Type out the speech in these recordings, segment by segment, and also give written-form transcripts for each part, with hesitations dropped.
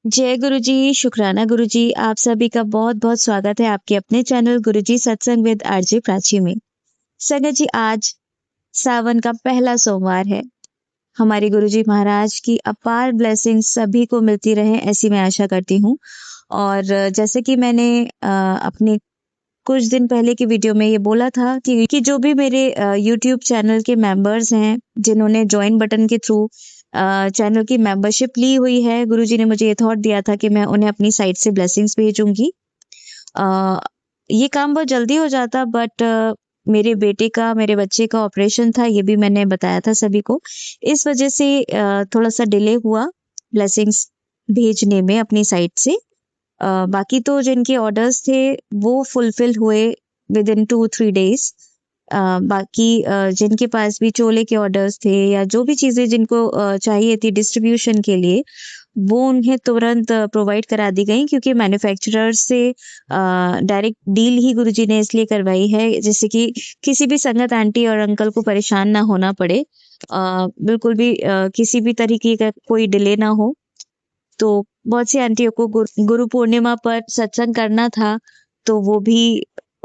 जय गुरु जी, शुक्राना गुरु जी। आप सभी का बहुत-बहुत स्वागत है आपके अपने चैनल गुरुजी सत्संग विद आरजे प्राची में। संगत जी, आज सावन का पहला सोमवार है। हमारे गुरुजी महाराज की अपार ब्लेसिंग्स सभी को मिलती रहें, ऐसी मैं आशा करती हूँ। और जैसे कि मैंने अपने कुछ दिन पहले की वीडियो में ये बोला था कि जो भी मेरे यूट्यूब चैनल के मेंबर्स हैं, जिन्होंने जॉइन बटन के थ्रू चैनल की मेंबरशिप ली हुई है, गुरुजी ने मुझे ये थॉट दिया था कि मैं उन्हें अपनी साइट से ब्लेसिंग्स भेजूंगी। अ, ये काम बहुत जल्दी हो जाता, बट मेरे बच्चे का ऑपरेशन था, ये भी मैंने बताया था सभी को। इस वजह से थोड़ा सा डिले हुआ ब्लेसिंग्स भेजने में अपनी साइट से। बाकी तो जिनके ऑर्डर्स थे वो फुलफिल हुए विद इन 2-3 डेज। बाकी जिनके पास भी चोले के ऑर्डर्स थे या जो भी चीज़ें जिनको चाहिए थी डिस्ट्रीब्यूशन के लिए, वो उन्हें तुरंत प्रोवाइड करा दी गई, क्योंकि मैन्युफैक्चरर से डायरेक्ट डील ही गुरुजी ने इसलिए करवाई है जिससे कि किसी भी संगत आंटी और अंकल को परेशान ना होना पड़े। बिल्कुल भी किसी भी तरीके का कोई डिले ना हो। तो बहुत सी आंटियों को गुरु पूर्णिमा पर सत्संग करना था, तो वो भी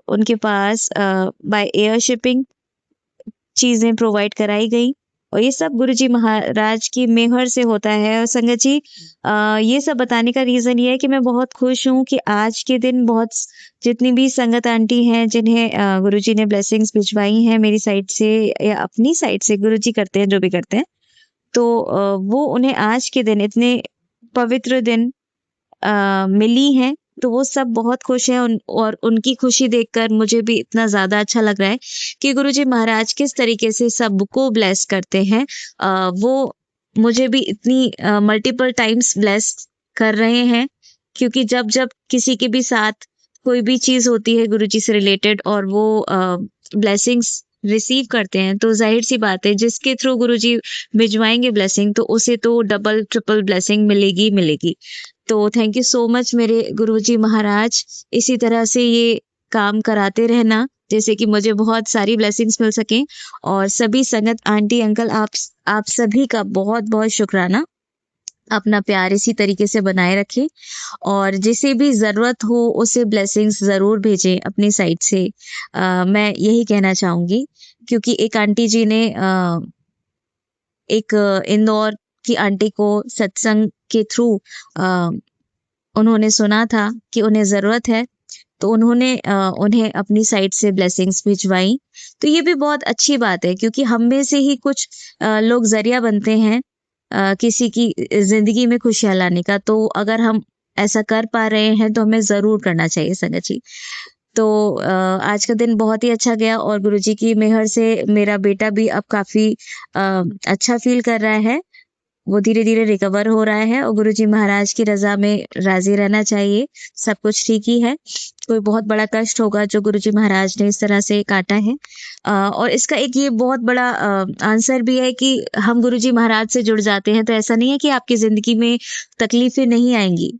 उनके पास बाय एयर शिपिंग चीजें प्रोवाइड कराई गई। और ये सब गुरुजी महाराज की मेहर से होता है। और संगत जी, ये सब बताने का रीजन ये है कि मैं बहुत खुश हूँ कि आज के दिन जितनी भी संगत आंटी हैं जिन्हें गुरुजी ने ब्लेसिंग्स भिजवाई हैं मेरी साइड से या अपनी साइड से, गुरुजी करते हैं जो भी करते हैं, तो वो उन्हें आज के दिन इतने पवित्र दिन मिली हैं, तो वो सब बहुत खुश हैं। और उनकी खुशी देखकर मुझे भी इतना ज़्यादा अच्छा लग रहा है कि गुरुजी महाराज किस तरीके से सबको ब्लेस करते हैं। वो मुझे भी इतनी मल्टीपल टाइम्स ब्लेस कर रहे हैं, क्योंकि जब किसी के भी साथ कोई भी चीज़ होती है गुरुजी से रिलेटेड और वो ब्लेसिंग्स रिसीव करते हैं, तो ज़ाहिर सी बात है जिसके थ्रू गुरुजी भिजवाएंगे ब्लेसिंग, तो उसे तो डबल ट्रिपल ब्लेसिंग मिलेगी मिलेगी। तो थैंक यू सो मच मेरे गुरुजी महाराज। इसी तरह से ये काम कराते रहना, जैसे कि मुझे बहुत सारी ब्लेसिंग्स मिल सकें। और सभी संगत आंटी अंकल, आप सभी का बहुत बहुत शुक्राना। अपना प्यार इसी तरीके से बनाए रखें और जिसे भी जरूरत हो उसे ब्लेसिंग्स जरूर भेजें अपनी साइड से। मैं यही कहना चाहूंगी, क्योंकि एक आंटी जी ने एक इंदौर की आंटी को सत्संग के थ्रू उन्होंने सुना था कि उन्हें ज़रूरत है, तो उन्होंने उन्हें अपनी साइड से ब्लेसिंग्स भिजवाई। तो ये भी बहुत अच्छी बात है, क्योंकि हम में से ही कुछ लोग ज़रिया बनते हैं किसी की ज़िंदगी में खुशियाँ लाने का। तो अगर हम ऐसा कर पा रहे हैं तो हमें ज़रूर करना चाहिए संगत जी। तो आज का दिन बहुत ही अच्छा गया और गुरुजी की मेहर से मेरा बेटा भी अब काफ़ी अच्छा फ़ील कर रहा है। वो धीरे-धीरे रिकवर हो रहा है और गुरुजी महाराज की रज़ा में राज़ी रहना चाहिए। सब कुछ ठीक ही है। कोई बहुत बड़ा कष्ट होगा जो गुरुजी महाराज ने इस तरह से काटा है। और इसका एक ये बहुत बड़ा आंसर भी है कि हम गुरुजी महाराज से जुड़ जाते हैं, तो ऐसा नहीं है कि आपकी ज़िंदगी में तकलीफ़ें नहीं आएँगी।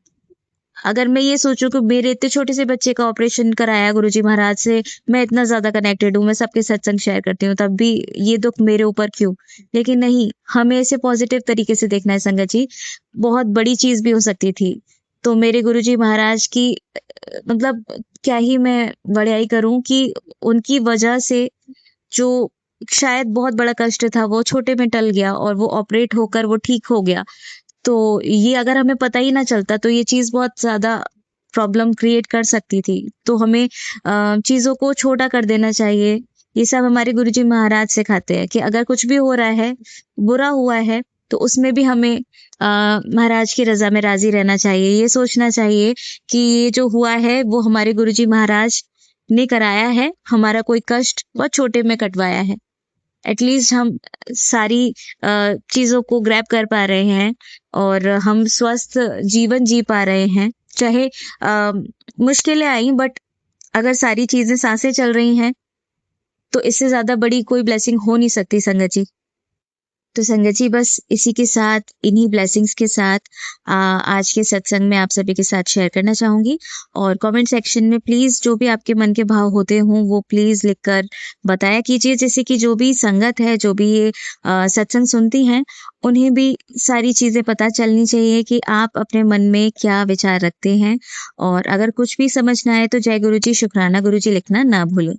अगर मैं ये सोचूं कि मेरे इतने छोटे से बच्चे का ऑपरेशन कराया गुरुजी महाराज से, मैं इतना ज्यादा कनेक्टेड हूँ, मैं सबके सत्संग शेयर करती हूँ, तब भी ये दुख मेरे ऊपर क्यों? लेकिन नहीं, हमें इसे पॉजिटिव तरीके से देखना है संगत जी। बहुत बड़ी चीज भी हो सकती थी। तो मेरे गुरुजी महाराज की मतलब क्या ही मैं बड़ाई करूं कि उनकी वजह से जो शायद बहुत बड़ा कष्ट था वो छोटे में टल गया और वो ऑपरेट होकर वो ठीक हो गया। तो ये अगर हमें पता ही ना चलता तो ये चीज़ बहुत ज़्यादा प्रॉब्लम क्रिएट कर सकती थी। तो हमें चीज़ों को छोटा कर देना चाहिए। ये सब हमारे गुरुजी महाराज सिखाते हैं कि अगर कुछ भी हो रहा है, बुरा हुआ है, तो उसमें भी हमें महाराज की रज़ा में राज़ी रहना चाहिए। ये सोचना चाहिए कि ये जो हुआ है वो हमारे गुरुजी महाराज ने कराया है, हमारा कोई कष्ट बहुत छोटे में कटवाया है। एटलीस्ट हम सारी चीज़ों को ग्रैब कर पा रहे हैं और हम स्वस्थ जीवन जी पा रहे हैं। चाहे मुश्किलें आई, बट अगर सारी चीज़ें सांसें चल रही हैं, तो इससे ज़्यादा बड़ी कोई ब्लेसिंग हो नहीं सकती संगत जी। तो संगत जी, बस इसी के साथ, इन्हीं ब्लेसिंग्स के साथ आज के सत्संग में आप सभी के साथ शेयर करना चाहूंगी। और कमेंट सेक्शन में प्लीज जो भी आपके मन के भाव होते हों वो प्लीज लिखकर बताया कीजिए। जैसे कि जो भी संगत है, जो भी ये सत्संग सुनती हैं, उन्हें भी सारी चीजें पता चलनी चाहिए कि आप अपने मन में क्या विचार रखते हैं। और अगर कुछ भी समझ ना आए तो जय गुरु जी, शुक्राना गुरु जी लिखना ना भूलें।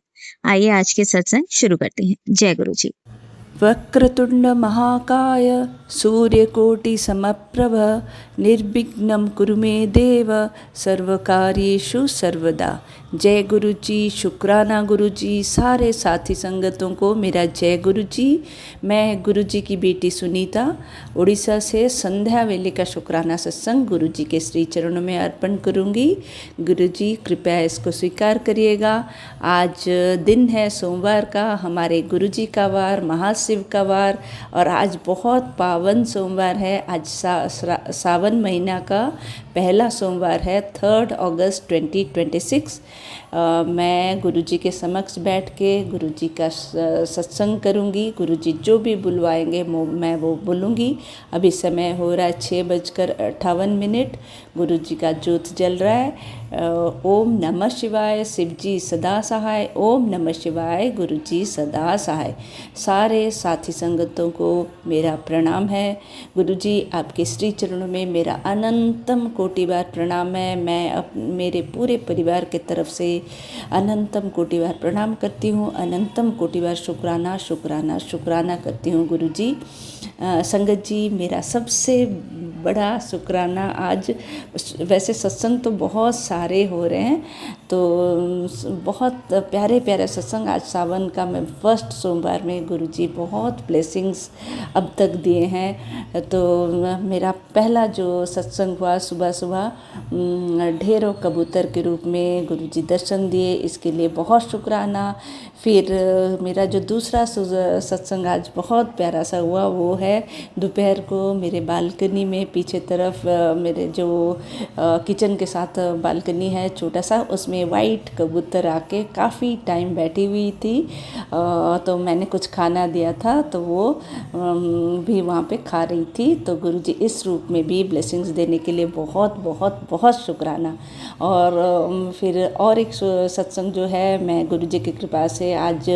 आइए आज के सत्संग शुरू करते हैं। जय गुरु जी। वक्रतुंड महाकाय सूर्यकोटिसमप्रभ निर्विघ्नं कुरु मे देव सर्वकार्येषु सर्वदा। जय गुरु जी, शुक्राना गुरु जी। सारे साथी संगतों को मेरा जय गुरु जी। मैं गुरु जी की बेटी सुनीता उड़ीसा से संध्या वेले का शुक्राना सत्संग गुरु जी के श्री चरणों में अर्पण करूंगी। गुरु जी कृपया इसको स्वीकार करिएगा। आज दिन है सोमवार का, हमारे गुरु जी का वार, महाशिव का वार, और आज बहुत पावन सोमवार है। आज सावन महीना का पहला सोमवार है, 3 अगस्त 2026। मैं गुरु जी के समक्ष बैठ के गुरु जी का सत्संग करूंगी। गुरु जी जो भी बुलवाएंगे मैं वो बोलूँगी। अभी समय हो रहा है 6:58। गुरु जी का ज्योत जल रहा है। ओम नमः शिवाय, शिव जी सदा सहाय। ओम नमः शिवाय, गुरु जी सदा सहाय। सारे साथी संगतों को मेरा प्रणाम है। गुरु जी आपके श्री चरणों में मेरा अनंतम कोटि बार प्रणाम है। मैं मेरे पूरे परिवार के तरफ से अनंतम कोटि बार प्रणाम करती हूँ। अनंतम कोटि बार शुक्राना शुक्राना शुक्राना करती हूँ गुरु जी। संगत जी, मेरा सबसे बड़ा शुक्राना आज, वैसे सत्संग तो बहुत सारे हो रहे हैं, तो बहुत प्यारे प्यारे सत्संग आज सावन का मैं फर्स्ट सोमवार में गुरु जी बहुत ब्लेसिंग्स अब तक दिए हैं। तो मेरा पहला जो सत्संग हुआ सुबह सुबह, ढेरों कबूतर के रूप में गुरु जी दर्शन दिए, इसके लिए बहुत शुक्राना। फिर मेरा जो दूसरा सत्संग आज बहुत प्यारा सा हुआ वो है दोपहर को मेरे बालकनी में पीछे तरफ, मेरे जो किचन के साथ बालकनी है छोटा सा, उसमें वाइट कबूतर आके काफ़ी टाइम बैठी हुई थी। तो मैंने कुछ खाना दिया था तो वो भी वहाँ पे खा रही थी। तो गुरुजी इस रूप में भी ब्लेसिंग्स देने के लिए बहुत बहुत बहुत शुक्राना। और फिर और एक सत्संग जो है, मैं गुरुजी की कृपा से आज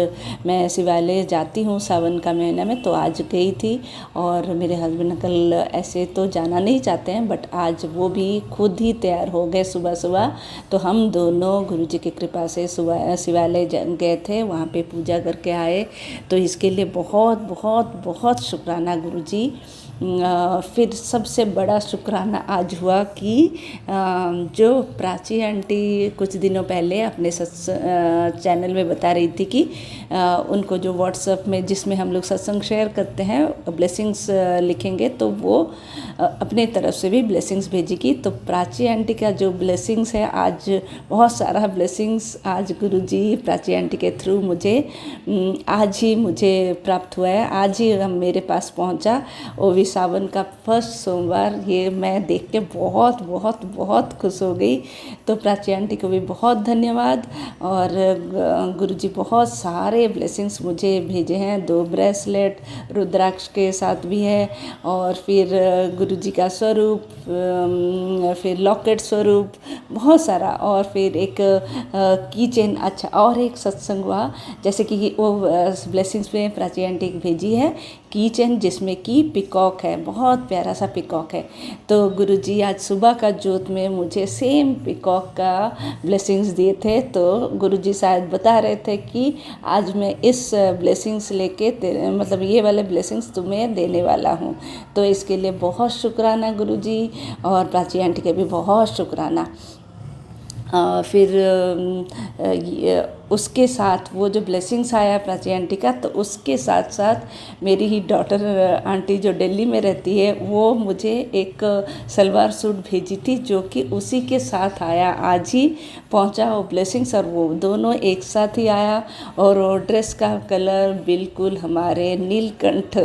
मैं शिवालय जाती हूँ सावन का महीना में, तो आज गई थी। और मेरे हस्बैंड कल ऐसे तो जाना नहीं चाहते हैं, बट आज वो भी खुद ही तैयार हो गए सुबह सुबह। तो हम दोनों गुरुजी की कृपा से सुबह शिवालय गए थे, वहाँ पे पूजा करके आए। तो इसके लिए बहुत बहुत बहुत शुक्राना गुरुजी। फिर सबसे बड़ा शुक्राना आज हुआ कि जो प्राची आंटी कुछ दिनों पहले अपने चैनल में बता रही थी कि उनको जो व्हाट्सएप में जिसमें हम लोग सत्संग शेयर करते हैं ब्लेसिंग्स लिखेंगे तो वो अपने तरफ से भी ब्लेसिंग्स भेजेगी। तो प्राची आंटी का जो ब्लेसिंग्स है, आज बहुत सारा ब्लेसिंग्स आज गुरुजी प्राची आंटी के थ्रू मुझे आज ही मुझे प्राप्त हुआ है। आज ही मेरे पास पहुंचा, वो भी सावन का फर्स्ट सोमवार। ये मैं देख के बहुत बहुत बहुत खुश हो गई। तो प्राची आंटी को भी बहुत धन्यवाद। और गुरुजी बहुत सारे ब्लेसिंग्स मुझे भेजे हैं। 2 ब्रेसलेट रुद्राक्ष के साथ भी है, और फिर गुरुजी का स्वरूप, फिर लॉकेट स्वरूप, बहुत सारा। और फिर एक की चेन। अच्छा, और एक सत्संग हुआ, जैसे कि वो ब्लेसिंग्स में प्राची आंटी भेजी है की चेन जिसमें कि पिकॉक है, बहुत प्यारा सा पिकॉक है। तो गुरुजी आज सुबह का ज्योत में मुझे सेम पिकॉक का ब्लेसिंग्स दिए थे। तो गुरुजी शायद बता रहे थे कि आज मैं इस ब्लेसिंग्स लेके मतलब ये वाले ब्लेसिंग्स तुम्हें देने वाला हूँ। तो इसके लिए बहुत शुक्राना गुरुजी, और प्राची आंटी के भी बहुत शुक्राना। फिर उसके साथ वो जो ब्लेसिंग्स आया प्राची आंटी का, तो उसके साथ साथ मेरी ही डॉटर आंटी जो दिल्ली में रहती है, वो मुझे एक सलवार सूट भेजी थी जो कि उसी के साथ आया। आज ही पहुंचा वो ब्लेसिंग्स, और वो दोनों एक साथ ही आया। और वो ड्रेस का कलर बिल्कुल हमारे नीलकंठ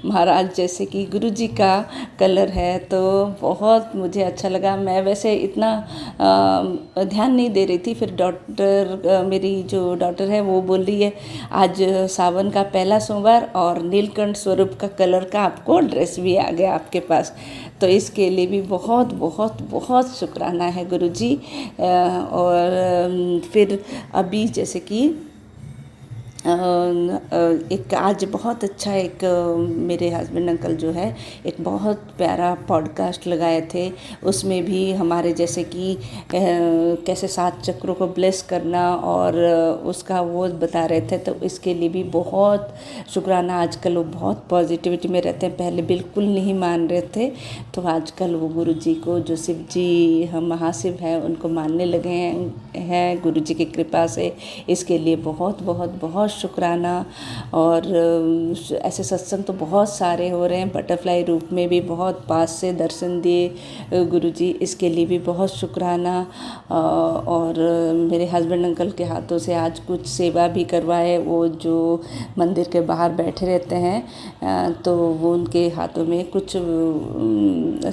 महाराज जैसे कि गुरुजी का कलर है। तो बहुत मुझे अच्छा लगा। मैं वैसे इतना ध्यान नहीं दे रही थी। फिर डॉटर मेरी मेरी जो डॉटर है वो बोल रही है आज सावन का पहला सोमवार और नीलकंठ स्वरूप का कलर का आपको ड्रेस भी आ गया आपके पास। तो इसके लिए भी बहुत बहुत बहुत शुक्राना है गुरुजी। और फिर अभी जैसे कि एक आज बहुत अच्छा एक मेरे हस्बैंड अंकल जो है एक बहुत प्यारा पॉडकास्ट लगाए थे। उसमें भी हमारे जैसे कि कैसे 7 चक्रों को ब्लेस करना और उसका वो बता रहे थे। तो इसके लिए भी बहुत शुक्राना। आजकल वो बहुत पॉजिटिविटी में रहते हैं, पहले बिल्कुल नहीं मान रहे थे। तो आजकल वो गुरुजी को, जो शिव जी हम महाशिव हैं, उनको मानने लगे हैं गुरुजी की कृपा से। इसके लिए बहुत बहुत बहुत शुक्राना। और ऐसे सत्संग तो बहुत सारे हो रहे हैं, बटरफ्लाई रूप में भी बहुत पास से दर्शन दिए गुरुजी, इसके लिए भी बहुत शुक्राना। और मेरे हस्बैंड अंकल के हाथों से आज कुछ सेवा भी करवाए। वो जो मंदिर के बाहर बैठे रहते हैं तो वो उनके हाथों में कुछ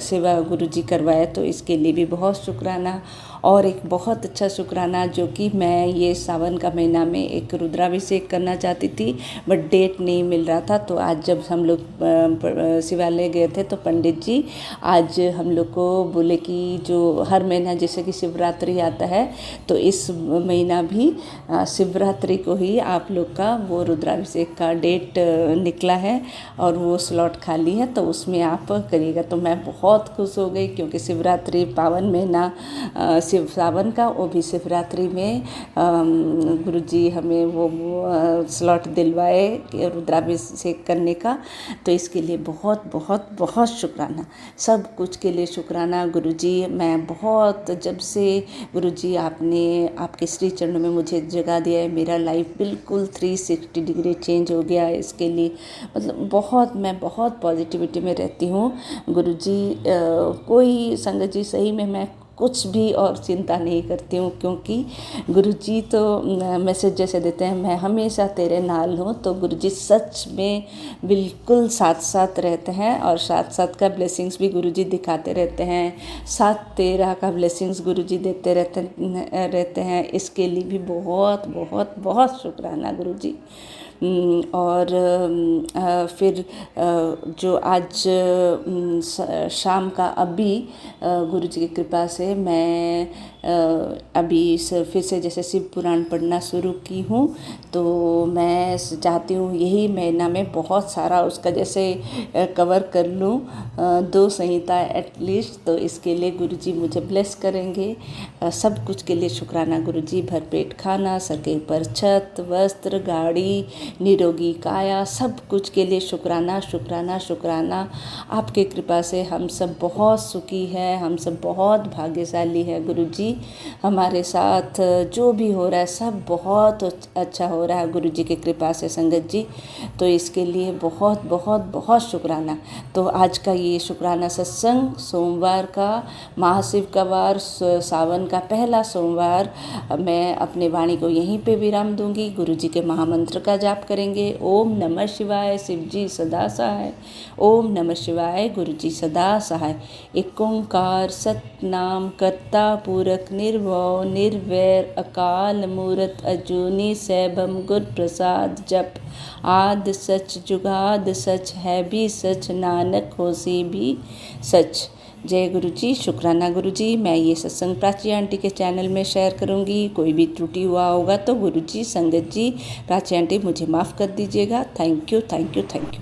सेवा गुरुजी करवाए, तो इसके लिए भी बहुत शुक्राना। और एक बहुत अच्छा शुक्राना जो कि मैं ये सावन का महीना में एक रुद्राभिषेक करना चाहती थी, बट डेट नहीं मिल रहा था। तो आज जब हम लोग शिवालय गए थे तो पंडित जी आज हम लोग को बोले कि जो हर महीना जैसे कि शिवरात्रि आता है, तो इस महीना भी शिवरात्रि को ही आप लोग का वो रुद्राभिषेक का डेट निकला है और वो स्लॉट खाली है, तो उसमें आप करिएगा। तो मैं बहुत खुश हो गई, क्योंकि शिवरात्रि पावन महीना शिव सावन का, वो भी शिवरात्रि में गुरुजी हमें वो स्लॉट दिलवाए रुद्राभिषेक करने का। तो इसके लिए बहुत बहुत बहुत शुक्राना, सब कुछ के लिए शुक्राना गुरुजी। मैं बहुत जब से गुरुजी आपने आपके श्री चरणों में मुझे जगा दिया है, मेरा लाइफ बिल्कुल 360 डिग्री चेंज हो गया है। इसके लिए मतलब मैं बहुत पॉजिटिविटी में रहती हूँ गुरुजी। कोई संगत जी सही में मैं कुछ भी और चिंता नहीं करती हूँ, क्योंकि गुरुजी तो मैसेज जैसे देते हैं, मैं हमेशा तेरे नाल हूँ। तो गुरुजी सच में बिल्कुल साथ साथ रहते हैं और साथ साथ का ब्लेसिंग्स भी गुरुजी दिखाते रहते हैं। 7/13 का ब्लेसिंग्स गुरुजी देते रहते हैं। इसके लिए भी बहुत बहुत बहुत शुक्राना गुरुजी। और फिर जो आज शाम का अभी गुरुजी की कृपा से मैं अभी फिर से जैसे शिव पुराण पढ़ना शुरू की हूँ। तो मैं चाहती हूँ यही महीना में बहुत सारा उसका जैसे कवर कर लूँ, 2 संहिता एटलीस्ट। तो इसके लिए गुरुजी मुझे ब्लेस करेंगे। सब कुछ के लिए शुक्राना गुरुजी। भरपेट खाना, सर के ऊपर छत, वस्त्र, गाड़ी, निरोगी काया, सब कुछ के लिए शुक्राना शुक्राना शुक्राना। आपके कृपा से हम सब बहुत सुखी हैं, हम सब बहुत भाग्यशाली है गुरुजी। हमारे साथ जो भी हो रहा है सब बहुत अच्छा हो रहा है गुरुजी की कृपा से संगत जी। तो इसके लिए बहुत बहुत बहुत शुक्राना। तो आज का ये शुक्राना सत्संग सोमवार का, महाशिव का वार, सावन का पहला सोमवार, मैं अपने वाणी को यहीं पे विराम दूंगी। गुरुजी के महामंत्र का जाप करेंगे। ओम नमः शिवाय, शिव जी सदा सहाय। ओम नमः शिवाय, गुरुजी सदा सहाय। एक ओंकार सतनाम करता पुरख निर्भव निर्वैर अकाल मूरत अजूनी सैभम गुर प्रसाद जप। आद सच जुगाद सच है भी सच, नानक होसी भी सच। जय गुरुजी। शुक्राना गुरुजी। मैं ये सत्संग प्राची आंटी के चैनल में शेयर करूँगी। कोई भी त्रुटि हुआ होगा तो गुरुजी, संगत जी, प्राची आंटी मुझे माफ़ कर दीजिएगा। Thank you thank you thank you.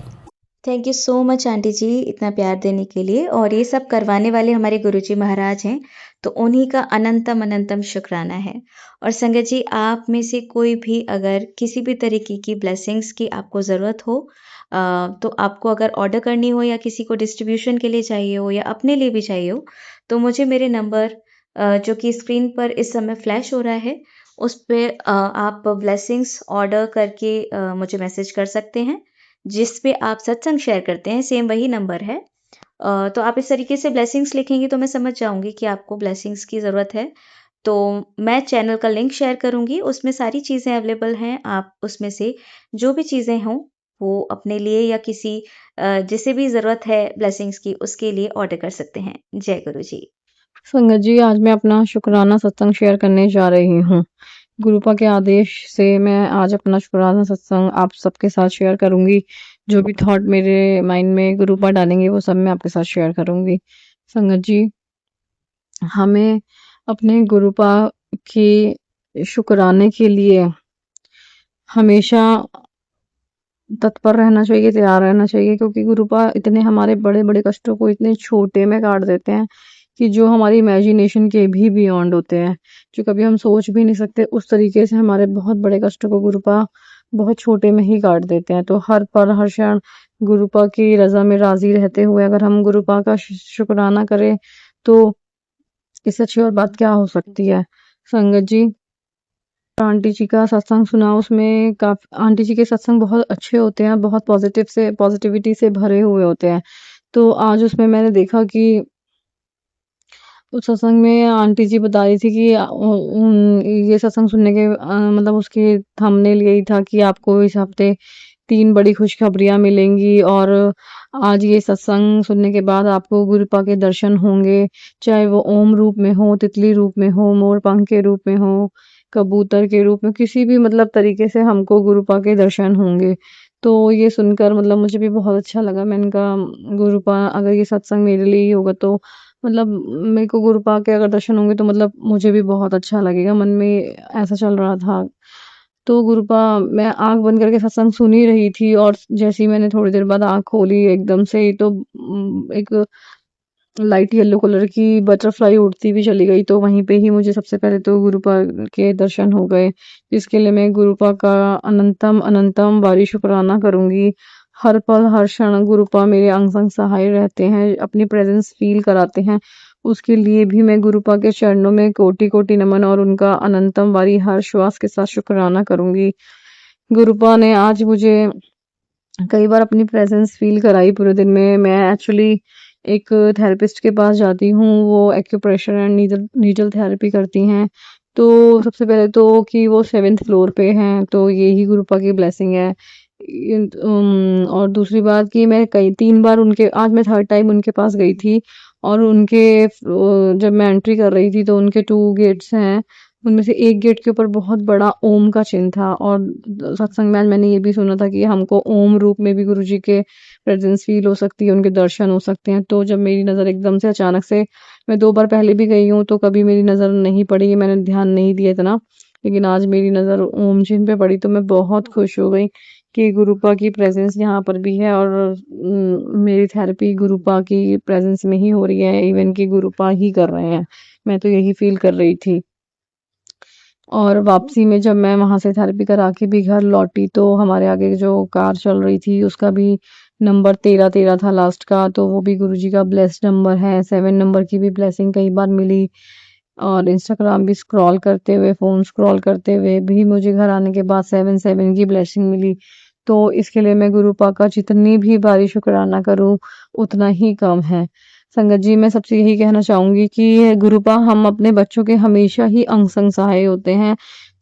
Thank you so much aunty ji इतना प्यार देने के लिए। और ये सब करवाने वाले हमारे गुरुजी महाराज हैं, तो उन्हीं का अनंतम अनंतम शुक्राना है। और संगत जी, आप में से कोई भी अगर किसी भी तरीके की ब्लेसिंग्स की आपको ज़रूरत हो, तो आपको अगर ऑर्डर करनी हो या किसी को डिस्ट्रीब्यूशन के लिए चाहिए हो या अपने लिए भी चाहिए हो, तो मुझे मेरे नंबर जो कि स्क्रीन पर इस समय फ्लैश हो रहा है, उस पे आप ब्लेसिंग्स ऑर्डर करके मुझे मैसेज कर सकते हैं। जिस पे आप सत्संग शेयर करते हैं सेम वही नंबर है। तो आप इस तरीके से ब्लेसिंग्स लिखेंगी तो मैं समझ जाऊँगी कि आपको ब्लेसिंग्स की ज़रूरत है। तो मैं चैनल का लिंक शेयर करूँगी, उसमें सारी चीज़ें अवेलेबल हैं। आप उसमें से जो भी चीज़ें हों वो अपने लिए या किसी जिसे भी ज़रूरत है ब्लेसिंग्स की, उसके लिए ऑर्डर कर सकते हैं। जय गुरु जी। संगत जी, आज मैं अपना शुक्राना सत्संग शेयर करने जा रही हूँ। गुरुपा के आदेश से मैं आज अपना शुक्राना सत्संग आप सबके साथ शेयर करूंगी। जो भी थॉट मेरे माइंड में गुरुपा डालेंगे वो सब मैं आपके साथ शेयर करूंगी। संगत जी, हमें अपने गुरुपा के शुक्राने के लिए हमेशा तत्पर रहना चाहिए, तैयार रहना चाहिए, क्योंकि गुरुपा इतने हमारे बड़े-बड़े कष्टों को इतने छोटे में काट देते हैं कि जो हमारी इमेजिनेशन के भी बियॉन्ड होते हैं, जो कभी हम सोच भी नहीं सकते। उस तरीके से हमारे बहुत बड़े कष्टों को गुरुपा बहुत छोटे में ही काट देते हैं। तो हर पल, हर क्षण गुरुपा की रज़ा में राज़ी रहते हुए अगर हम गुरुपा का शुक्राना करें, तो इससे अच्छी और बात क्या हो सकती है। संगत जी, आंटी जी का सत्संग सुना, उसमें आंटी जी के सत्संग बहुत अच्छे होते हैं, बहुत पॉजिटिविटी से भरे हुए होते हैं। तो आज उसमें मैंने देखा कि उस सत्संग में आंटी जी बता रही थी कि ये सत्संग सुनने के मतलब उसके थंबनेल यही था कि आपको इस हफ्ते 3 बड़ी खुशखबरियाँ मिलेंगी और आज ये सत्संग सुनने के बाद आपको गुरुपा के दर्शन होंगे, चाहे वो ओम रूप में हो, तितली रूप में हो, मोर पंख के रूप में हो, कबूतर के रूप में, किसी भी मतलब तरीके से हमको गुरुपा के दर्शन होंगे। तो ये सुनकर मतलब मुझे भी बहुत अच्छा लगा। मैंने कहा गुरुपा अगर ये सत्संग मेरे लिए ही होगा तो मतलब मेरे को गुरुपा के अगर दर्शन होंगे तो मतलब मुझे भी बहुत अच्छा लगेगा। मन में ऐसा चल रहा था। तो गुरुपा मैं आँख बंद करके सत्संग सुन ही रही थी और जैसे ही मैंने थोड़ी देर बाद आँख खोली एकदम से ही तो एक लाइट येलो कलर की बटरफ्लाई उड़ती हुई चली गई। तो वहीं पे ही मुझे सबसे पहले तो गुरुपा के दर्शन हो गए, जिसके लिए मैं गुरुपा का अनंतम अनंतम बारी शुक्राना करूँगी। हर पल, हर क्षण गुरुपा मेरे अंग संग सहाय रहते हैं, अपनी प्रेज़ेंस फ़ील कराते हैं। उसके लिए भी मैं गुरुपा के चरणों में कोटि-कोटि नमन और उनका अनंतम बारी हर श्वास के साथ शुक्राना करूँगी। गुरुपा ने आज मुझे कई बार अपनी प्रेज़ेंस फ़ील कराई पूरे दिन में। मैं एक्चुअली एक थेरेपिस्ट के पास जाती हूँ, वो एक्यूप्रेशर एंड नीडल थेरेपी करती हैं। तो सबसे पहले तो कि वो 7th फ्लोर पे हैं, तो यही गुरुपा की ब्लेसिंग है। और दूसरी बात कि मैं कई 3 बार उनके आज मैं 3rd टाइम उनके पास गई थी और जब मैं एंट्री कर रही थी तो उनके 2 गेट्स हैं, उनमें से एक गेट के ऊपर बहुत बड़ा ओम का चिन्ह था और सत्संग में आज मैंने ये भी सुना था कि हमको ओम रूप में भी गुरुजी के प्रेजेंस फील हो सकती है, उनके दर्शन हो सकते हैं। तो जब मेरी नज़र एकदम से अचानक से, मैं 2 बार पहले भी गई हूँ तो कभी मेरी नज़र नहीं पड़ी, मैंने ध्यान नहीं दिया इतना, लेकिन आज मेरी नज़र ओम चिन्ह पे पड़ी तो मैं बहुत खुश हो गई कि गुरुपा की प्रेजेंस यहाँ पर भी है और मेरी थेरेपी गुरुपा की प्रेजेंस में ही हो रही है, इवन कि गुरुपा ही कर रहे हैं। मैं तो यही फील कर रही थी। और वापसी में जब मैं वहाँ से थेरेपी करा के भी घर लौटी तो हमारे आगे जो कार चल रही थी उसका भी नंबर 13-13 था लास्ट का, तो वो भी गुरुजी का ब्लेस्ड नंबर है। 7 नंबर की भी ब्लेसिंग कई बार मिली और इंस्टाग्राम भी स्क्रॉल करते हुए, फ़ोन स्क्रॉल करते हुए भी मुझे घर आने के बाद 7-7 की ब्लेसिंग मिली। तो इसके लिए मैं गुरुपा का जितनी भी बारी शुक्राना करूँ उतना ही कम है। संगत जी, मैं सबसे यही कहना चाहूँगी कि गुरुपा हम अपने बच्चों के हमेशा ही अंग संग सहाय होते हैं।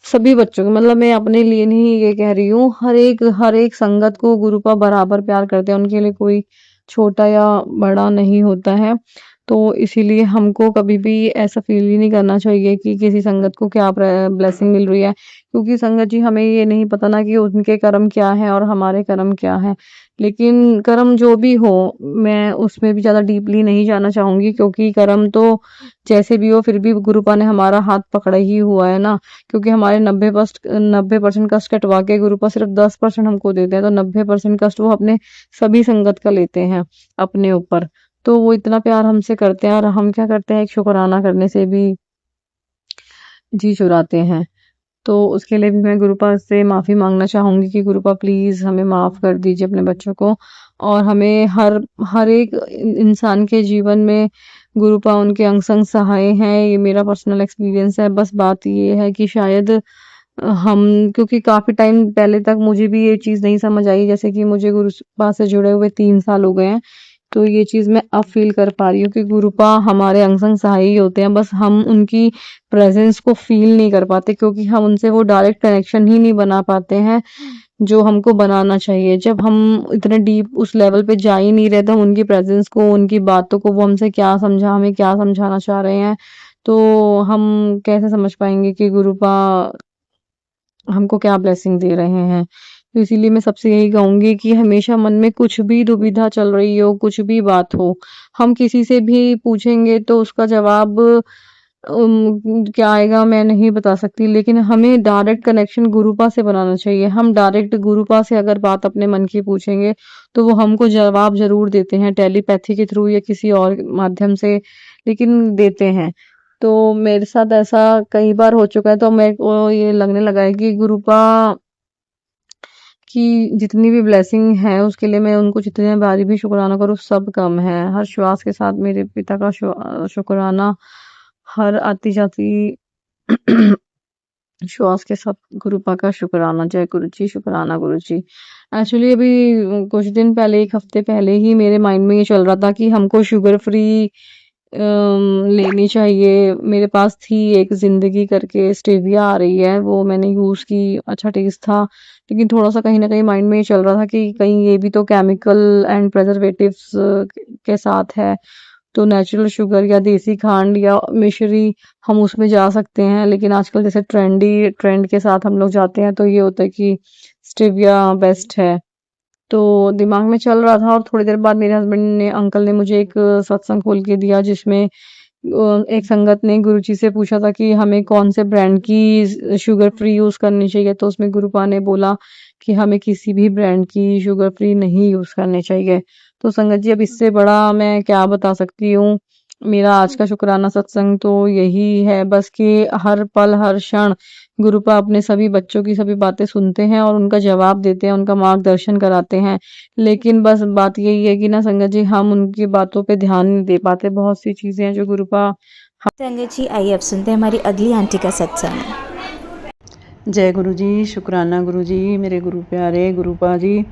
सभी बच्चों को, मतलब मैं अपने लिए नहीं ये कह रही हूँ, हर एक संगत को गुरुपा बराबर प्यार करते हैं, उनके लिए कोई छोटा या बड़ा नहीं होता है। तो इसीलिए हमको कभी भी ऐसा फ़ील ही नहीं करना चाहिए कि किसी संगत को क्या ब्लेसिंग मिल रही है, क्योंकि संगत जी हमें ये नहीं पता ना कि उनके कर्म क्या हैं और हमारे कर्म क्या हैं। लेकिन कर्म जो भी हो, मैं उसमें भी ज़्यादा डीपली नहीं जाना चाहूँगी, क्योंकि कर्म तो जैसे भी हो फिर भी गुरुपा ने हमारा हाथ पकड़ा ही हुआ है ना, क्योंकि हमारे 90% कष्ट कटवा के गुरुपा सिर्फ 10% हमको देते हैं, तो 90% कष्ट वो अपने सभी संगत का लेते हैं अपने ऊपर। तो वो इतना प्यार हमसे करते हैं और हम क्या करते हैं, एक शुक्राना करने से भी जी चुराते हैं। तो उसके लिए भी मैं गुरुपा से माफ़ी माँगना चाहूँगी कि गुरुपा प्लीज़ हमें माफ़ कर दीजिए अपने बच्चों को, और हमें हर एक इंसान के जीवन में गुरुपा उनके अंग संग सहाय हैं। ये मेरा पर्सनल एक्सपीरियंस है। बस बात ये है कि शायद हम, क्योंकि काफ़ी टाइम पहले तक मुझे भी ये चीज़ नहीं समझ आई, जैसे कि मुझे गुरुपा से जुड़े हुए 3 साल हो गए हैं। तो ये चीज़ मैं अब फ़ील कर पा रही हूँ कि गुरुपा हमारे अंग संग सहाय ही होते हैं, बस हम उनकी प्रेज़ेंस को फ़ील नहीं कर पाते, क्योंकि हम उनसे वो डायरेक्ट कनेक्शन ही नहीं बना पाते हैं, जो हमको बनाना चाहिए। जब हम इतने डीप उस लेवल पे जा ही नहीं रहे तो हम उनकी प्रेज़ेंस को, उनकी बातों को, वो हमसे क्या हमें क्या समझाना चाह रहे हैं, तो हम कैसे समझ पाएँगे कि गुरुपा हमको क्या ब्लेसिंग दे रहे हैं। तो इसीलिए मैं सबसे यही कहूँगी कि हमेशा मन में कुछ भी दुविधा चल रही हो, कुछ भी बात हो, हम किसी से भी पूछेंगे तो उसका जवाब क्या आएगा मैं नहीं बता सकती, लेकिन हमें डायरेक्ट कनेक्शन गुरुपा से बनाना चाहिए। हम डायरेक्ट गुरुपा से अगर बात अपने मन की पूछेंगे, तो वो हमको जवाब ज़रूर देते हैं, टेलीपैथी के थ्रू या किसी और माध्यम से, लेकिन देते हैं। तो मेरे साथ ऐसा कई बार हो चुका है, तो मेरे को ये लगने लगा है कि गुरुपा की जितनी भी ब्लेसिंग है उसके लिए मैं उनको जितने बारी भी शुक्राना करूँ सब कम है। हर श्वास के साथ मेरे पिता का शुक्राना, हर आती जाती श्वास के साथ गुरुपा का शुक्राना। जय गुरु जी, शुक्राना गुरु जी। एक्चुअली अभी कुछ दिन पहले, 1 हफ्ते पहले ही मेरे माइंड में ये चल रहा था कि हमको शुगर फ्री लेनी चाहिए। मेरे पास थी एक ज़िंदगी करके स्टेविया आ रही है, वो मैंने यूज़ की, अच्छा टेस्ट था, लेकिन थोड़ा-सा कहीं न कहीं माइंड में ये चल रहा था कि कहीं ये भी तो केमिकल एंड प्रिजर्वेटिव्स के साथ है, तो नेचुरल शुगर या देसी खांड या मिश्री हम उसमें जा सकते हैं। लेकिन आजकल जैसे ट्रेंड के साथ हम लोग जाते हैं, तो ये होता है कि स्टेविया बेस्ट है। तो दिमाग में चल रहा था और थोड़ी देर बाद मेरे अंकल ने मुझे एक सत्संग खोल के दिया, जिसमें एक संगत ने गुरुजी से पूछा था कि हमें कौन से ब्रांड की शुगर फ्री यूज़ करनी चाहिए, तो उसमें गुरुपा ने बोला कि हमें किसी भी ब्रांड की शुगर फ्री नहीं यूज़ करनी चाहिए। तो संगत जी, अब इससे बड़ा मैं क्या बता सकती हूँ। मेरा आज का शुक्राना सत्संग तो यही है बस कि हर पल हर क्षण गुरुपा अपने सभी बच्चों की सभी बातें सुनते हैं और उनका जवाब देते हैं, उनका मार्गदर्शन कराते हैं। लेकिन बस बात यही है कि ना संगत जी, हम उनकी बातों पे ध्यान नहीं दे पाते। बहुत सी चीज़ें हैं जो गुरुपा संगत जी, आइए अब सुनते हैं हमारी अगली आंटी का सत्संग। जय गुरु जी, शुक्राना गुरु जी, मेरे गुरु प्यारे गुरुपा जी।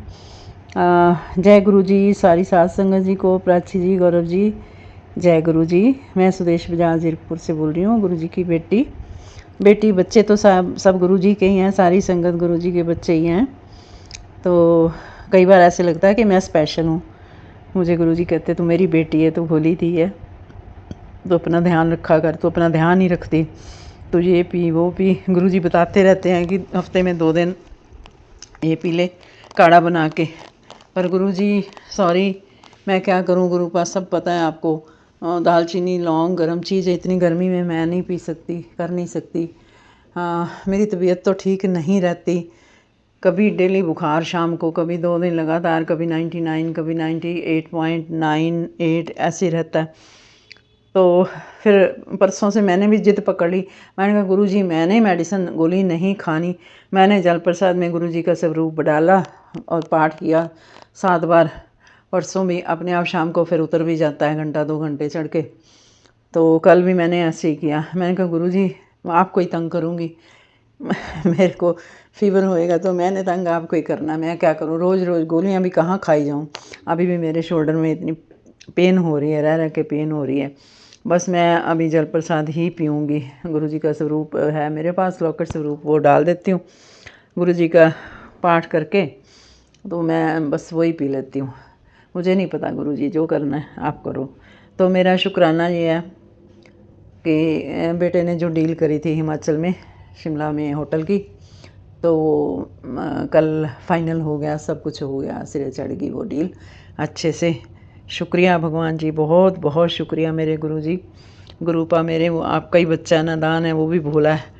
जय गुरु जी, सारी साध संगत जी को, प्राची जी, गौरव जी, जय गुरु जी। मैं सुदेश बजाज जीरकपुर से बोल रही हूँ, गुरु जी की बेटी बच्चे तो सब गुरु जी के ही हैं, सारी संगत गुरु जी के बच्चे ही हैं। तो कई बार ऐसे लगता है कि मैं स्पेशल हूँ। मुझे गुरु जी कहते तू मेरी बेटी है, तू भोली थी है, तो अपना ध्यान रखा कर, तो अपना ध्यान ही रखती, तो ये पी वो पी। गुरु जी बताते रहते हैं कि हफ्ते में 2 दिन ये पी ले काढ़ा बना के। पर गुरु जी सॉरी, मैं क्या करूं, गुरु पास सब पता है आपको। दालचीनी लौंग गर्म चीज़ है, इतनी गर्मी में मैं नहीं पी सकती, कर नहीं सकती। मेरी तबीयत तो ठीक नहीं रहती, कभी डेली बुखार शाम को, कभी 2 दिन लगातार, कभी 99, कभी 98.98 ऐसे रहता है। तो फिर परसों से मैंने भी जिद पकड़ ली। मैंने कहा गुरु जी मैंने मेडिसिन गोली नहीं खानी। मैंने जल प्रसाद में गुरु जी का स्वरूप डाला और पाठ किया 7 बार। परसों भी अपने आप शाम को फिर उतर भी जाता है, 1-2 घंटे चढ़ के। तो कल भी मैंने ऐसे ही किया। मैंने कहा गुरु जी आपको ही तंग करूँगी, मेरे को फीवर होएगा तो मैंने तंग आपको ही करना, मैं क्या करूँ, रोज़ रोज़ गोलियाँ भी कहाँ खाई जाऊँ। अभी भी मेरे शोल्डर में इतनी पेन हो रही है, रह के पेन हो रही है। बस मैं अभी जल प्रसाद ही पीऊँगी। गुरु जी का स्वरूप है मेरे पास, लॉकेट स्वरूप, वो डाल देती हूँ गुरु जी का पाठ करके, तो मैं बस वही पी लेती हूँ। मुझे नहीं पता गुरु जी, जो करना है आप करो। तो मेरा शुक्राना ये है कि बेटे ने जो डील करी थी हिमाचल में, शिमला में होटल की, तो कल फाइनल हो गया, सब कुछ हो गया, सिरे चढ़ गई वो डील अच्छे से। शुक्रिया भगवान जी, बहुत बहुत शुक्रिया मेरे गुरु जी। गुरुपा मेरे, वो आपका ही बच्चा नादान है, वो भी भोला है।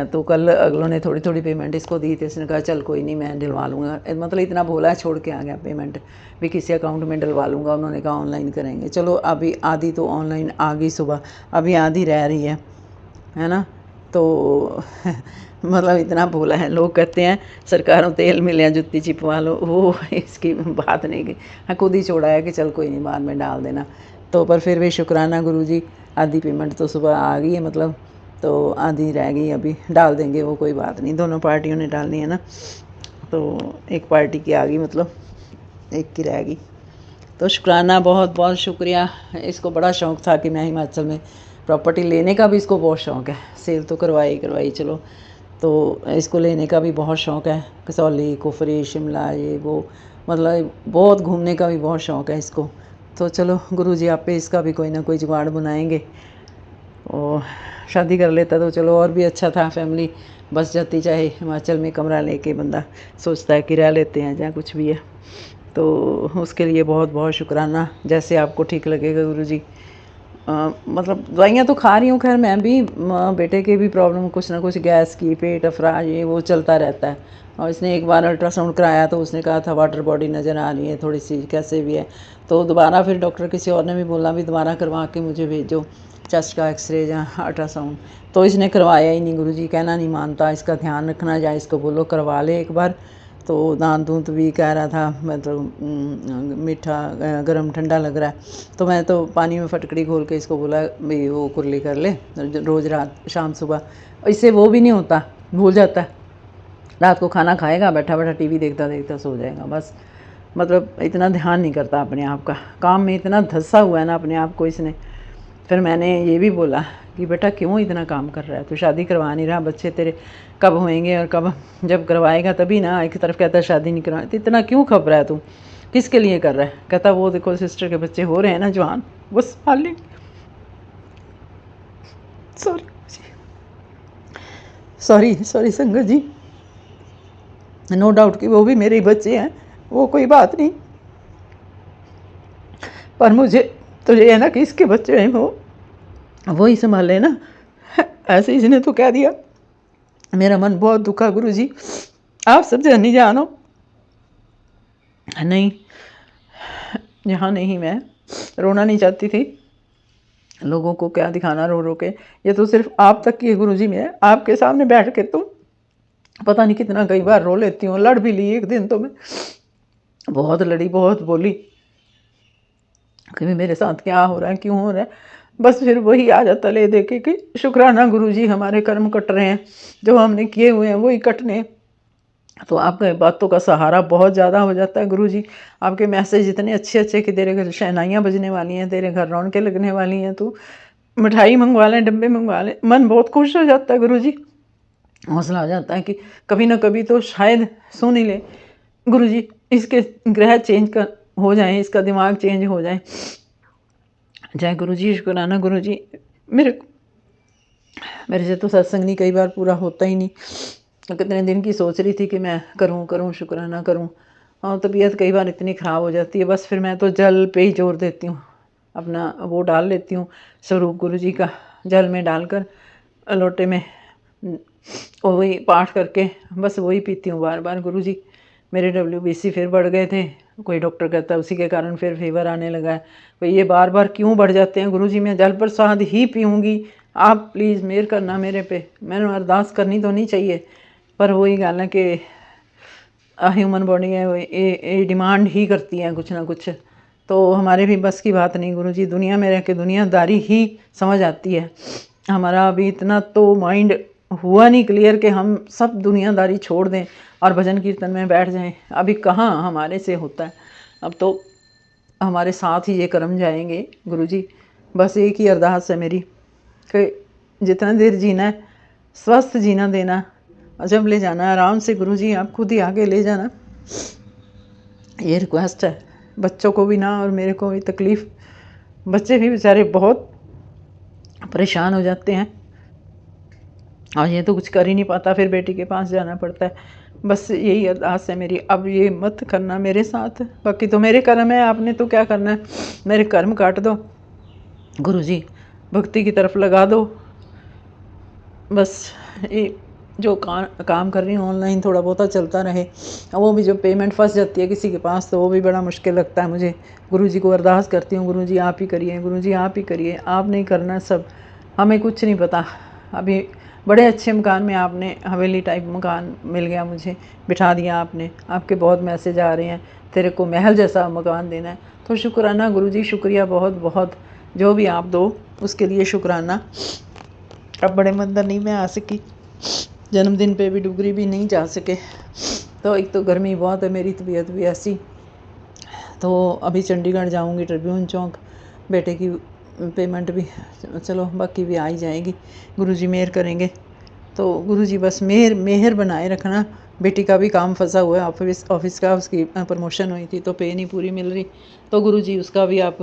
तो कल अगलों ने थोड़ी थोड़ी पेमेंट इसको दी थी, इसने कहा चल कोई नहीं मैं डलवा लूँगा। मतलब इतना भोला है, छोड़ के आ गया पेमेंट भी किसी अकाउंट में डलवा लूँगा। उन्होंने कहा ऑनलाइन करेंगे। चलो अभी आधी तो ऑनलाइन आ गई सुबह, अभी आधी रह रही है ना। तो मतलब इतना भोला है। लोग कहते हैं सरकारों तेल मिले जुत्ती चिपवा लो, वो इसकी बात नहीं की। हाँ खुद ही छोड़ा है कि चल कोई नहीं बाद में डाल देना। तो पर फिर भी शुक्राना गुरु जी, आधी पेमेंट तो सुबह आ गई है, मतलब तो आधी रह गई, अभी डाल देंगे वो, कोई बात नहीं, दोनों पार्टियों ने डालनी है ना। तो एक पार्टी की आ गई, मतलब एक की रह गई। तो शुक्राना, बहुत बहुत शुक्रिया। इसको बड़ा शौक़ था कि मैं हिमाचल में प्रॉपर्टी लेने का भी इसको बहुत शौक़ है, सेल तो करवाई चलो, तो इसको लेने का भी बहुत शौक़ है। कसौली, कुफरी, शिमला, ये वो, मतलब बहुत घूमने का भी बहुत शौक़ है इसको। तो चलो गुरु जी आप पे इसका भी कोई ना कोई जुगाड़ बनाएंगे। और शादी कर लेता तो चलो और भी अच्छा था, फैमिली बस जाती, चाहे हिमाचल में कमरा लेके बंदा सोचता है कि रह लेते हैं या कुछ भी है। तो उसके लिए बहुत बहुत शुक्राना, जैसे आपको ठीक लगेगा गुरुजी। मतलब दवाइयाँ तो खा रही हूँ, खैर मैं भी बेटे के भी प्रॉब्लम कुछ ना कुछ, गैस की, पेट अफरा, ये वो चलता रहता है। और इसने एक बार अल्ट्रासाउंड कराया तो उसने कहा था वाटर बॉडी नज़र आ रही है थोड़ी सी, कैसे भी है। तो दोबारा फिर डॉक्टर किसी और ने भी बोला भी दोबारा करवा के मुझे भेजो चेस्ट का एक्सरे या अल्ट्रासाउंड। तो इसने करवाया ही नहीं गुरुजी, कहना नहीं मानता, इसका ध्यान रखना, या इसको बोलो करवा ले एक बार। तो दांत दूंत भी कह रहा था मतलब मीठा गरम ठंडा लग रहा है। तो मैं तो पानी में फटकड़ी घोल के इसको बोला भाई वो कुरली कर ले रोज़ रात शाम सुबह। इससे वो भी नहीं होता, भूल जाता है। रात को खाना खाएगा, बैठा बैठा टीवी देखता देखता सो जाएगा बस। मतलब इतना ध्यान नहीं करता अपने आप का, काम में इतना धंसा हुआ है ना अपने आप को इसने। फिर मैंने ये भी बोला कि बेटा क्यों इतना काम कर रहा है, तू शादी करवा नहीं रहा, बच्चे तेरे कब होएंगे और कब, जब करवाएगा तभी ना। एक तरफ कहता है शादी नहीं करवा, तो इतना क्यों खप रहा है तू, किसके लिए कर रहा है? कहता वो देखो सिस्टर के बच्चे हो रहे हैं ना जवान, वो संभाल लेंगे। सॉरी सॉरी सॉरी संगत जी, नो डाउट कि वो भी मेरे ही बच्चे हैं, वो कोई बात नहीं, पर मुझे तो ये है ना कि इसके बच्चे हैं वो ही संभाले ना। ऐसे इसने तो कह दिया, मेरा मन बहुत दुखा गुरुजी, आप सब जानी जानो। नहीं, यहाँ नहीं, मैं रोना नहीं चाहती थी, लोगों को क्या दिखाना रो रो के, ये तो सिर्फ आप तक की है गुरुजी। मैं आपके सामने बैठ के तो पता नहीं कितना कई बार रो लेती हूँ, लड़ भी ली एक दिन तो मैं बहुत लड़ी, बहुत बोली कि मेरे साथ क्या हो रहा है, क्यों हो रहा है। बस फिर वही आ जाता ले देखे कि शुक्राना गुरुजी, हमारे कर्म कट रहे हैं, जो हमने किए हुए हैं वही कटने। तो आपके बातों का सहारा बहुत ज़्यादा हो जाता है गुरुजी। आपके मैसेज इतने अच्छे अच्छे कि तेरे घर शहनाइयाँ बजने वाली हैं, तेरे घर रौनकें लगने वाली हैं, तू मिठाई मंगवा लें, डब्बे मंगवा लें, मन बहुत खुश हो जाता है गुरुजी। हौसला आ जाता है कि कभी ना कभी तो शायद सुन ही ले गुरुजी, इसके ग्रह चेंज कर हो जाए, इसका दिमाग चेंज हो जाए। जय गुरुजी, शुक्राना गुरुजी। मेरे से तो सत्संग नहीं कई बार पूरा होता ही नहीं। कितने दिन की सोच रही थी कि मैं करूं शुक्राना करूं, और तबीयत कई बार इतनी ख़राब हो जाती है। बस फिर मैं तो जल पे ही जोर देती हूँ, अपना वो डाल लेती हूँ स्वरूप गुरुजी का, जल में डालकर लोटे में वही पाठ करके बस वही पीती हूँ बार बार गुरुजी। मेरे WBC फिर बढ़ गए थे, कोई डॉक्टर कहता है उसी के कारण फिर फीवर आने लगा है। भाई ये बार बार क्यों बढ़ जाते हैं गुरुजी? मैं जल प्रसाद ही पीऊँगी, आप प्लीज़ मेहर करना मेरे पे। मैंने अरदास करनी तो नहीं चाहिए, पर वही गल है कि ह्यूमन बॉडी है, ये डिमांड ही करती है कुछ ना कुछ। तो हमारे भी बस की बात नहीं गुरुजी, दुनिया में रह के दुनियादारी ही समझ आती है। हमारा अभी इतना तो माइंड हुआ नहीं क्लियर कि हम सब दुनियादारी छोड़ दें और भजन कीर्तन में बैठ जाएं। अभी कहाँ हमारे से होता है, अब तो हमारे साथ ही ये कर्म जाएंगे गुरुजी। बस एक ही अरदास है मेरी कि जितना देर जीना है स्वस्थ जीना देना, और जब ले जाना है आराम से गुरुजी, आप खुद ही आगे ले जाना, ये रिक्वेस्ट है। बच्चों को भी ना और मेरे को भी तकलीफ़, बच्चे भी बेचारे बहुत परेशान हो जाते हैं, और ये तो कुछ कर ही नहीं पाता, फिर बेटी के पास जाना पड़ता है। बस यही अरदास है मेरी, अब ये मत करना मेरे साथ, बाकी तो मेरे कर्म है, आपने तो क्या करना है, मेरे कर्म काट दो गुरुजी, भक्ति की तरफ लगा दो। बस ये जो काम कर रही हूँ ऑनलाइन थोड़ा बहुत चलता रहे, वो भी जो पेमेंट फंस जाती है किसी के पास तो वो भी बड़ा मुश्किल लगता है मुझे। गुरुजी को अरदास करती हूँ, गुरुजी आप ही करिए, गुरुजी आप ही करिए, आप नहीं करना सब, हमें कुछ नहीं पता। अभी बड़े अच्छे मकान में आपने हवेली टाइप मकान मिल गया मुझे, बिठा दिया आपने, आपके बहुत मैसेज आ रहे हैं तेरे को महल जैसा मकान देना है। तो शुक्राना गुरुजी, शुक्रिया बहुत बहुत, जो भी आप दो उसके लिए शुक्राना। अब बड़े मंदिर नहीं मैं आ सकी, जन्मदिन पे भी डुगरी भी नहीं जा सके, तो एक तो गर्मी बहुत है, मेरी तबीयत भी ऐसी। तो अभी चंडीगढ़ जाऊंगी, ट्रिब्यून चौक, बेटे की पेमेंट भी चलो बाकी भी आ ही जाएगी, गुरुजी मेहर करेंगे। तो गुरुजी बस मेहर बनाए रखना। बेटी का भी काम फंसा हुआ है ऑफिस का, उसकी प्रमोशन हुई थी तो पे नहीं पूरी मिल रही, तो गुरुजी उसका भी आप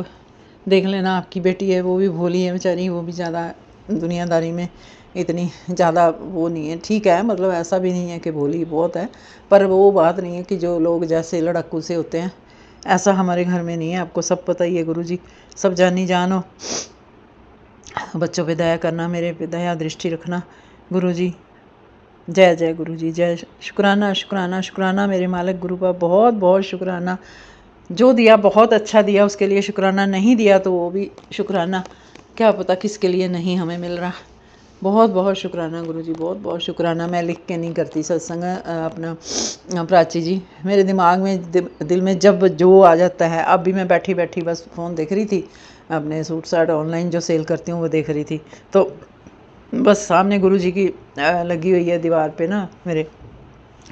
देख लेना। आपकी बेटी है वो भी भोली है बेचारी, वो भी ज़्यादा दुनियादारी में इतनी ज़्यादा वो नहीं है, ठीक है, मतलब ऐसा भी नहीं है कि भोली बहुत है, पर वो बात नहीं है कि जो लोग जैसे लड़ाकू से होते हैं ऐसा हमारे घर में नहीं है। आपको सब पता ही है गुरुजी, सब जानी जान हो। बच्चों पे दया करना, मेरे पे दया दृष्टि रखना गुरुजी। जय जय गुरुजी, जय। शुक्राना शुक्राना शुक्राना मेरे मालिक गुरु का, बहुत बहुत शुक्राना। जो दिया बहुत अच्छा दिया, उसके लिए शुक्राना, नहीं दिया तो वो भी शुक्राना, क्या पता किसके लिए नहीं हमें मिल रहा। बहुत बहुत शुक्राना गुरुजी, बहुत बहुत शुक्राना। मैं लिख के नहीं करती सत्संग अपना प्राची जी, मेरे दिमाग में दिल में जब जो आ जाता है। अब भी मैं बैठी बैठी बस फ़ोन देख रही थी, अपने सूट साट ऑनलाइन जो सेल करती हूँ वो देख रही थी, तो बस सामने गुरुजी की लगी हुई है दीवार पे ना, मेरे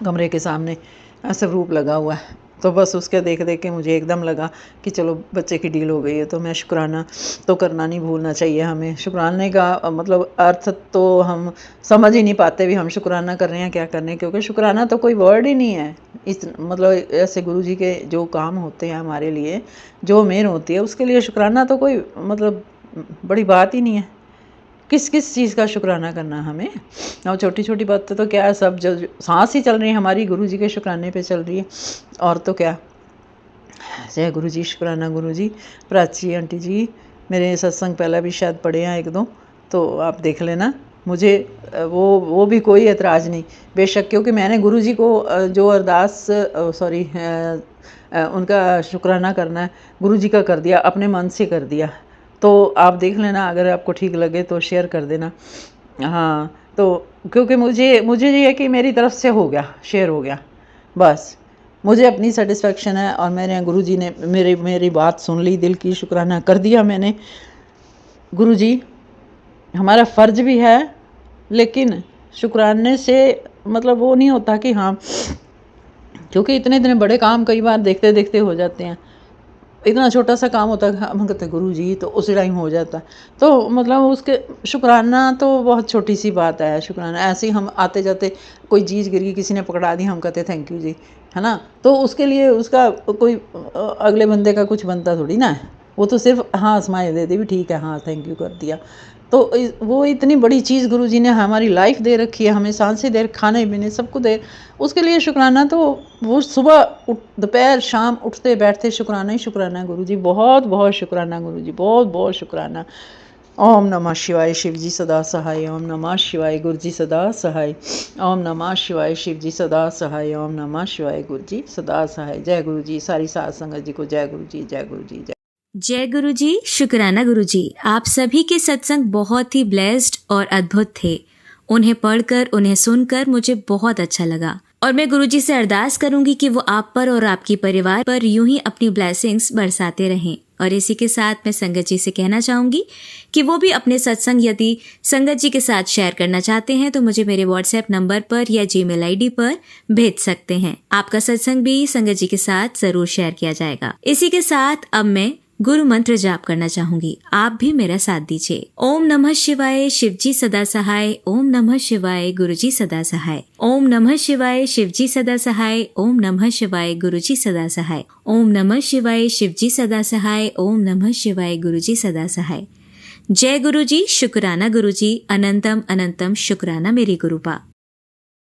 कमरे के सामने स्वरूप लगा हुआ है, तो बस उसके देख देख के मुझे एकदम लगा कि चलो बच्चे की डील हो गई है। तो मैं शुक्राना तो करना नहीं भूलना चाहिए हमें। शुक्राने का मतलब अर्थ तो हम समझ ही नहीं पाते भी हम शुक्राना कर रहे हैं क्या करने, क्योंकि शुक्राना तो कोई वर्ड ही नहीं है। इस मतलब ऐसे गुरुजी के जो काम होते हैं हमारे लिए, जो मेहर होती है, उसके लिए शुक्राना तो कोई मतलब बड़ी बात ही नहीं है। किस किस चीज़ का शुक्राना करना हमें। और छोटी छोटी बातें तो क्या है, सब जो सांस ही चल रही है हमारी गुरुजी के शुक्राने पे चल रही है, और तो क्या। जय गुरुजी, शुक्राना गुरुजी। प्राची आंटी जी मेरे सत्संग पहला भी शायद पढ़े हैं एक दो, तो आप देख लेना। मुझे वो भी कोई एतराज़ नहीं बेशक, क्योंकि मैंने गुरुजी को जो अरदास उनका शुक्राना करना है गुरुजी का कर दिया, अपने मन से कर दिया। तो आप देख लेना, अगर आपको ठीक लगे तो शेयर कर देना। हाँ, तो क्योंकि मुझे ये है कि मेरी तरफ से हो गया, शेयर हो गया, बस मुझे अपनी सेटिस्फेक्शन है। और मेरे गुरुजी ने मेरी बात सुन ली, दिल की शुक्राना कर दिया मैंने। गुरुजी हमारा फ़र्ज भी है, लेकिन शुक्राने से मतलब वो नहीं होता कि हाँ, क्योंकि इतने इतने बड़े काम कई बार देखते देखते हो जाते हैं। इतना छोटा सा काम होता है, हम कहते हैं गुरुजी, तो उसी टाइम हो जाता है। तो मतलब उसके शुक्राना तो बहुत छोटी सी बात है। शुक्राना ऐसे ही हम आते जाते कोई चीज़ गिर गई, किसी ने पकड़ा दी, हम कहते थैंक यू जी, है ना। तो उसके लिए उसका कोई अगले बंदे का कुछ बनता थोड़ी ना है, वो तो सिर्फ हाँ स्माइल दे दी भी, ठीक है हाँ थैंक यू कर दिया। तो वो इतनी बड़ी चीज़ गुरुजी ने हमारी लाइफ दे रखी है, हमें सांसें दे, खाने पीने सबको दे, उसके लिए शुक्राना तो वो सुबह दोपहर शाम उठते बैठते शुक्राना ही शुक्राना है गुरुजी। बहुत बहुत शुक्राना गुरुजी, बहुत बहुत शुक्राना। ओम नमः शिवाय, शिव जी सदा सहाय। ओम नमः शिवाय, गुरु जी सदा सहाय। ओम नमः शिवाय, शिव जी सदा सहाय। ओम नमः शिवाय, गुरु जी सदा सहाय। जय गुरु जी। सारी साध संगत जी को जय गुरु जी, जय गुरु जी, जय। जय गुरु जी, शुक्राना गुरु जी। आप सभी के सत्संग बहुत ही ब्लेस्ड और अद्भुत थे। उन्हें पढ़कर, उन्हें सुनकर मुझे बहुत अच्छा लगा, और मैं गुरुजी से अरदास करूंगी कि वो आप पर और आपकी परिवार पर यूं ही अपनी ब्लेसिंग्स बरसाते रहें। और इसी के साथ मैं संगत जी से कहना चाहूंगी कि वो भी अपने सत्संग यदि संगत जी के साथ शेयर करना चाहते हैं तो मुझे मेरे व्हाट्सएप नंबर पर या जीमेल आईडी पर भेज सकते हैं। आपका सत्संग भी संगत जी के साथ जरूर शेयर किया जाएगा। इसी के साथ अब मैं गुरु मंत्र जाप करना चाहूंगी, आप भी मेरा साथ दीजिए। ओम नमः शिवाय, शिव जी सदा सहाय। ओम नमः शिवाय, गुरु जी सदा सहाय। ओम नमः शिवाय, शिव जी सदा सहाय। ओम नमः शिवाय, गुरु जी सदा सहाय। ओम नमः शिवाय, शिव जी सदा सहाय। ओम नमः शिवाय, गुरु जी सदा सहाय। जय गुरु जी, शुक्राना गुरु जी। अनंतम अनंतम शुक्राना मेरी गुरुपा।